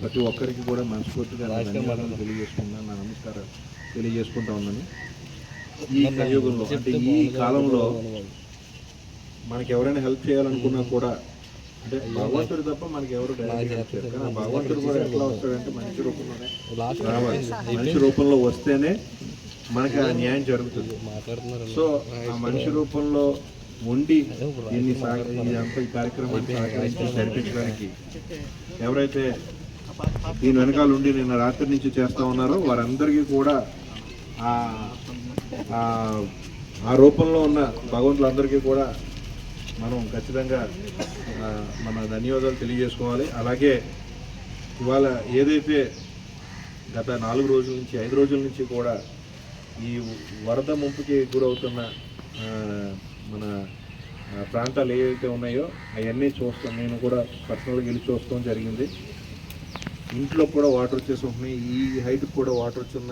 ప్రతి ఒక్కరికి కూడా మనస్ఫూర్తిగా ధన్యవాదాలు తెలియజేసుకున్నాను, నా నమస్కారం తెలియజేసుకుంటా ఉన్నాను. ఈ కలియుగంలో అంటే ఈ కాలంలో మనకి ఎవరైనా హెల్ప్ చేయాలనుకున్నా కూడా అంటే భగవంతుడు తప్ప మనకి ఎవరు హెల్ప్ చేయరు. కానీ భగవంతుడు కూడా ఎట్లా వస్తాడంటే మనిషి రూపంలోనే రావాలి. మనిషి రూపంలో వస్తేనే మనకి ఆ న్యాయం జరుగుతుంది. సో ఆ మనిషి రూపంలో ఉండి ఇదంతా ఈ కార్యక్రమాన్ని జరిపించడానికి ఎవరైతే దీని వెనకాల ఉండి నిన్న రాత్రి నుంచి చేస్తూ ఉన్నారో వారందరికీ కూడా ఆ రూపంలో ఉన్న భగవంతులందరికీ కూడా మనం ఖచ్చితంగా మన ధన్యవాదాలు తెలియజేసుకోవాలి. అలాగే ఇవాళ ఏదైతే గత 4 రోజుల నుంచి 5 రోజుల నుంచి కూడా ఈ వరద ముంపుకి గురవుతున్న మన ప్రాంతాలు ఏవైతే ఉన్నాయో అవన్నీ చూస్తాం. నేను కూడా పర్సనల్గా వెళ్ళి చూస్తాం జరిగింది. ఇంట్లో కూడా వాటర్ వచ్చేసి ఉంటున్నాయి. ఈ హైట్కి కూడా వాటర్ వచ్చున్న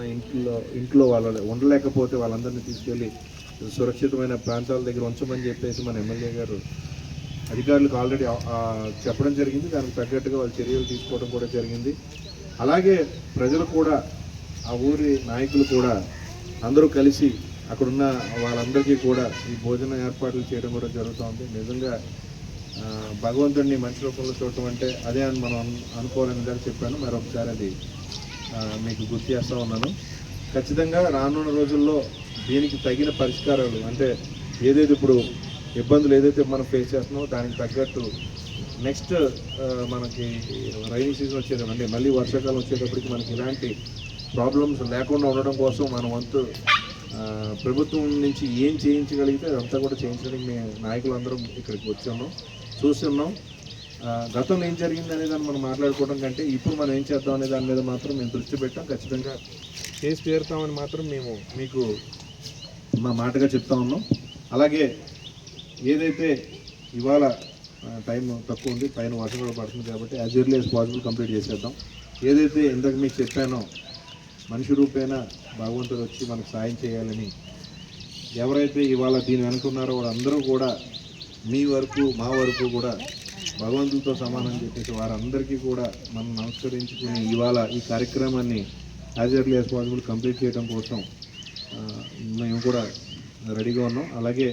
ఇంట్లో వాళ్ళు ఉండలేకపోతే వాళ్ళందరినీ తీసుకెళ్ళి సురక్షితమైన ప్రాంతాల దగ్గర ఉంచమని చెప్పేసి మన ఎమ్మెల్యే గారు అధికారులకు ఆల్రెడీ చెప్పడం జరిగింది. దానికి తగ్గట్టుగా వాళ్ళు చర్యలు తీసుకోవడం కూడా జరిగింది. అలాగే ప్రజలు కూడా ఆ ఊరి నాయకులు కూడా అందరూ కలిసి అక్కడున్న వాళ్ళందరికీ కూడా ఈ భోజన ఏర్పాట్లు చేయడం కూడా జరుగుతుంది. నిజంగా భగవంతుడిని మనిషి రూపంలో చూడటం అంటే అదే అని మనం అనుకోవాలని దాన్ని చెప్పాను. మరొకసారి అది మీకు గుర్తు చేస్తూ ఉన్నాను. ఖచ్చితంగా రానున్న రోజుల్లో దీనికి తగిన పరిష్కారాలు అంటే ఏదైతే ఇప్పుడు ఇబ్బందులు ఏదైతే మనం ఫేస్ చేస్తున్నామో దానికి తగ్గట్టు నెక్స్ట్ మనకి రైనీ సీజన్ వచ్చేటండి మళ్ళీ వర్షాకాలం వచ్చేటప్పటికి మనకి ఇలాంటి ప్రాబ్లమ్స్ లేకుండా ఉండడం కోసం మన వంతు ప్రభుత్వం నుంచి ఏం చేయించగలిగితే అదంతా కూడా చేయించడానికి మేము నాయకులందరం ఇక్కడికి వచ్చాము, చూస్తున్నాం. గతంలో ఏం జరిగింది అనే దాన్ని మనం మాట్లాడుకోవడం కంటే ఇప్పుడు మనం ఏం చేద్దాం అనే దాని మీద మాత్రం మేము దృష్టి పెట్టాం. ఖచ్చితంగా చేసి తీరుతామని మాత్రం మేము మీకు మా మాటగా చెప్తా ఉన్నాం. అలాగే ఏదైతే ఇవాళ టైం తక్కువ ఉంది, పైన వర్షం కూడా పడుతుంది కాబట్టి as early as possible complete చేసేద్దాం. ఏదైతే ఇందాక మీకు చెప్పానో మనిషి రూపేణ భగవంతుడు వచ్చి మనకు సాయం చేయాలని ఎవరైతే ఇవాళ దీని వెనుకున్నారో వాళ్ళందరూ కూడా మీ వరకు మా వరకు కూడా భగవంతుడితో సమానం చెప్పేసి వారందరికీ కూడా మనం నమస్కరించుకుని ఇవాళ ఈ కార్యక్రమాన్ని as early as possible complete చేయడం కోసం మేము కూడా రెడీగా ఉన్నాం. అలాగే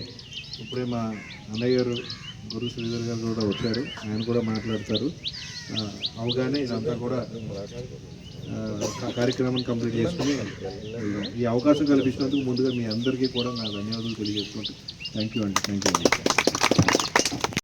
ఇప్పుడే మా అన్నయ్య గారు గురు శ్రీధర్ గారు కూడా వచ్చారు, ఆయన కూడా మాట్లాడతారు. అవగానే ఇదంతా కూడా కార్యక్రమాన్ని కంప్లీట్ చేసుకుని ఈ అవకాశం కల్పించినందుకు ముందుగా మీ అందరికీ కూడా నా ధన్యవాదాలు తెలియజేసుకుంటూ థ్యాంక్ యూ అండి.